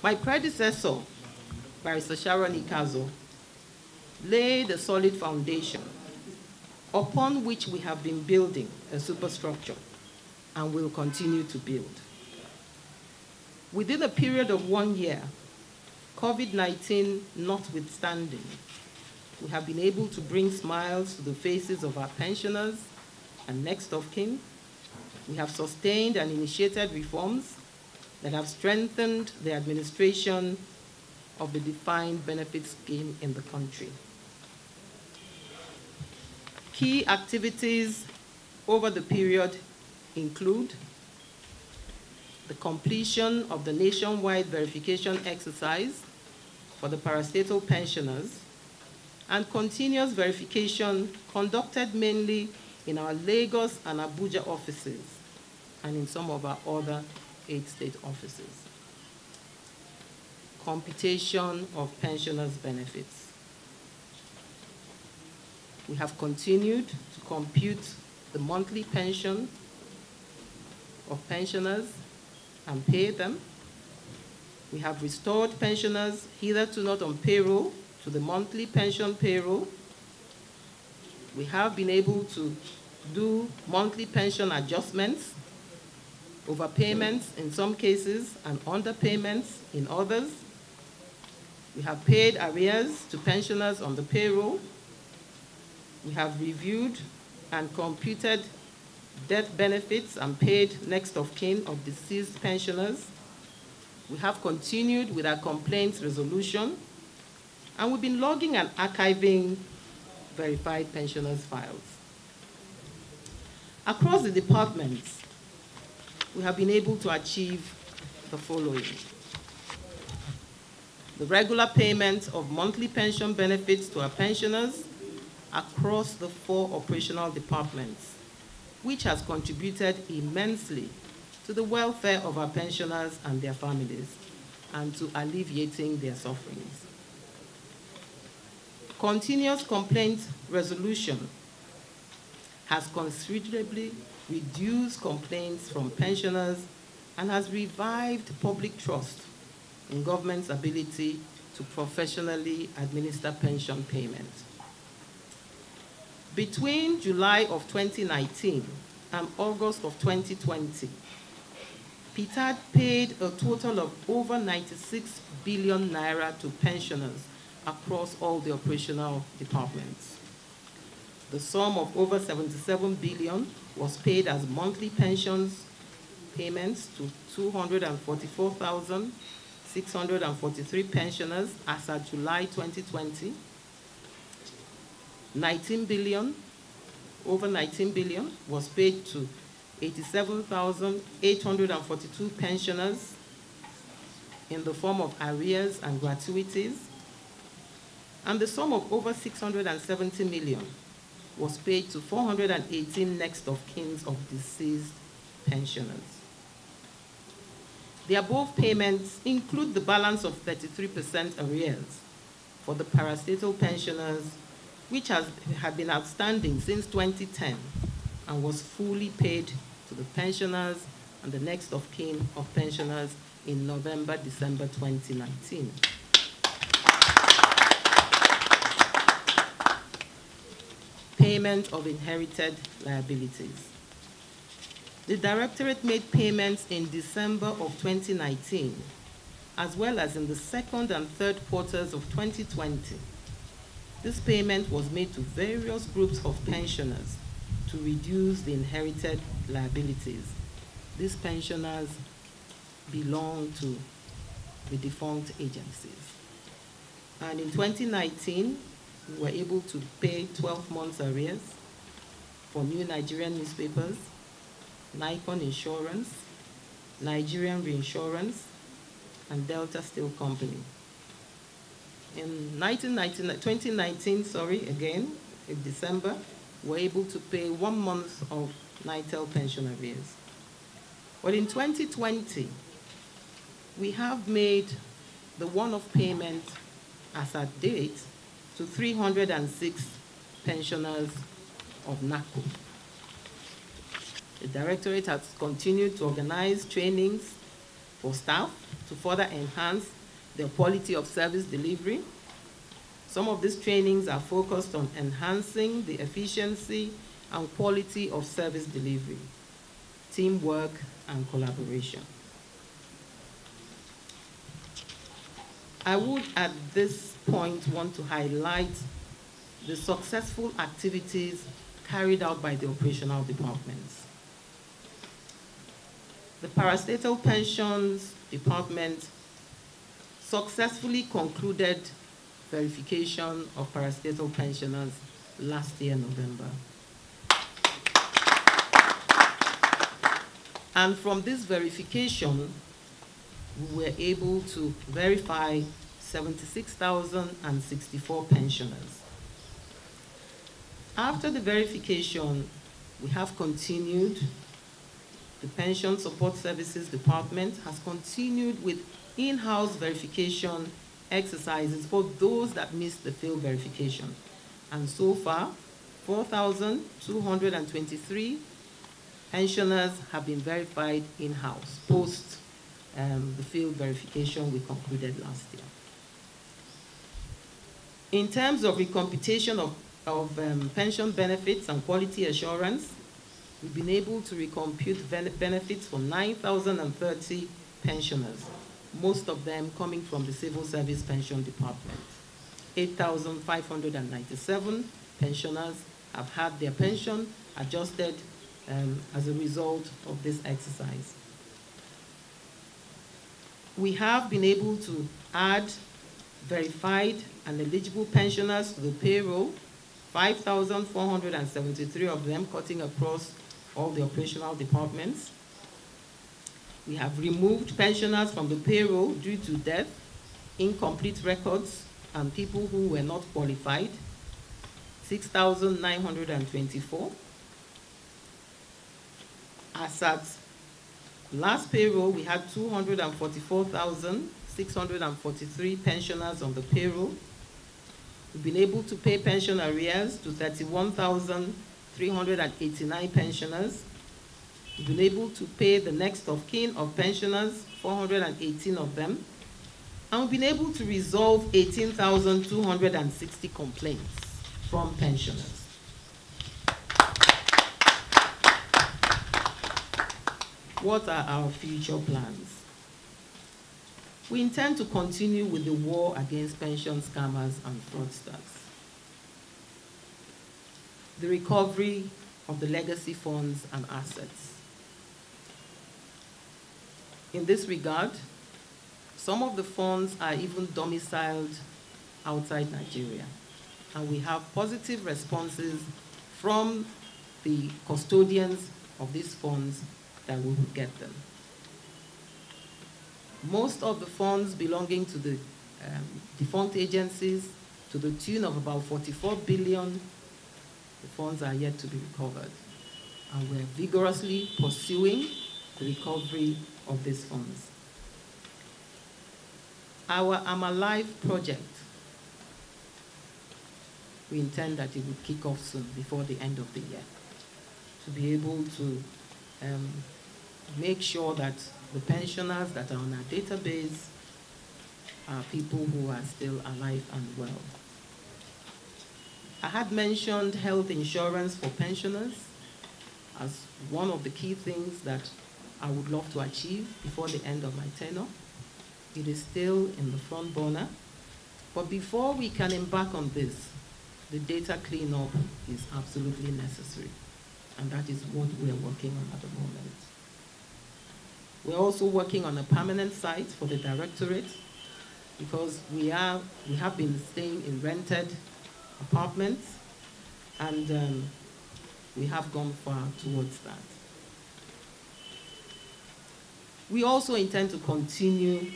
My predecessor, Barrister Sharon Ikeazor, laid a solid foundation upon which we have been building a superstructure and will continue to build. Within a period of 1 year, COVID-19 notwithstanding, we have been able to bring smiles to the faces of our pensioners and next of kin. We have sustained and initiated reforms that have strengthened the administration of the defined benefit scheme in the country. Key activities over the period include the completion of the nationwide verification exercise for the parastatal pensioners and continuous verification conducted mainly in our Lagos and Abuja offices and in some of our other 8 state offices. Computation of pensioners' benefits. We have continued to compute the monthly pension of pensioners and pay them. We have restored pensioners hitherto not on payroll to the monthly pension payroll. We have been able to do monthly pension adjustments, overpayments in some cases and underpayments in others. We have paid arrears to pensioners on the payroll. We have reviewed and computed death benefits and paid next of kin of deceased pensioners. We have continued with our complaints resolution, and we've been logging and archiving verified pensioners' files. Across the departments, we have been able to achieve the following: the regular payment of monthly pension benefits to our pensioners across the 4 operational departments, which has contributed immensely to the welfare of our pensioners and their families and to alleviating their sufferings. Continuous complaint resolution has considerably reduced complaints from pensioners and has revived public trust in government's ability to professionally administer pension payments. Between July of 2019 and August of 2020, PTAD paid a total of over 96 billion naira to pensioners across all the operational departments. The sum of over 77 billion was paid as monthly pensions payments to 244,643 pensioners as of July 2020. 19 billion, over 19 billion was paid to 87,842 pensioners in the form of arrears and gratuities, and the sum of over 670 million was paid to 418 next of kin of deceased pensioners. The above payments include the balance of 33% arrears for the parastatal pensioners, which had been outstanding since 2010 and was fully paid to the pensioners and the next of kin of pensioners in November, December 2019. Payment of inherited liabilities. The Directorate made payments in December of 2019, as well as in the 2nd and 3rd quarters of 2020. This payment was made to various groups of pensioners to reduce the inherited liabilities. These pensioners belong to the defunct agencies. And in 2019, we were able to pay 12 months arrears for New Nigerian Newspapers, Nikon Insurance, Nigerian Reinsurance, and Delta Steel Company. In 2019, in December, we were able to pay 1 month of NITEL pension arrears. But in 2020, we have made the one-off payment as at date to 306 pensioners of NACO. The Directorate has continued to organize trainings for staff to further enhance their quality of service delivery. Some of these trainings are focused on enhancing the efficiency and quality of service delivery, teamwork, and collaboration. I would, at this point, want to highlight the successful activities carried out by the operational departments. The Parastatal Pensions Department successfully concluded verification of parastatal pensioners last year, November. And from this verification, we were able to verify 76,064 pensioners. After the verification, we have continued. The Pension Support Services Department has continued with in-house verification exercises for those that missed the field verification. And so far, 4,223 pensioners have been verified in-house post the field verification we concluded last year. In terms of recomputation of pension benefits and quality assurance, we've been able to recompute benefits for 9,030 pensioners, most of them coming from the Civil Service Pension Department. 8,597 pensioners have had their pension adjusted as a result of this exercise. We have been able to add verified and eligible pensioners to the payroll, 5,473 of them cutting across all the operational departments. We have removed pensioners from the payroll due to death, incomplete records, and people who were not qualified, 6,924. As at last payroll, we had 244,643 pensioners on the payroll. We've been able to pay pension arrears to 31,389 pensioners. We've been able to pay the next of kin of pensioners, 418 of them. And we've been able to resolve 18,260 complaints from pensioners. What are our future plans? We intend to continue with the war against pension scammers and fraudsters. The recovery of the legacy funds and assets. In this regard, some of the funds are even domiciled outside Nigeria, and we have positive responses from the custodians of these funds that we will get them. Most of the funds belonging to the defunct agencies, to the tune of about 44 billion, the funds are yet to be recovered. And we're vigorously pursuing the recovery of these funds. Our I'm Alive project, we intend that it will kick off soon, before the end of the year, to be able to make sure that the pensioners that are on our database are people who are still alive and well. I had mentioned health insurance for pensioners as one of the key things that I would love to achieve before the end of my tenure. It is still in the front burner. But before we can embark on this, the data cleanup is absolutely necessary. And that is what we are working on at the moment. We're also working on a permanent site for the Directorate, because we have been staying in rented apartments, and we have gone far towards that. We also intend to continue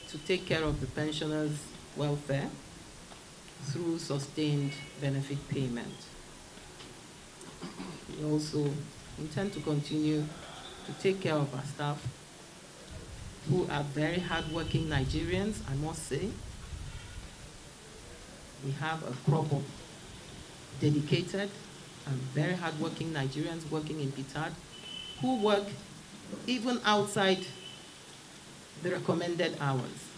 to take care of the pensioners' welfare through sustained benefit payment. We also intend to continue to take care of our staff, who are very hardworking Nigerians, I must say. We have a crop of dedicated and very hardworking Nigerians working in PTAD, who work even outside the recommended hours.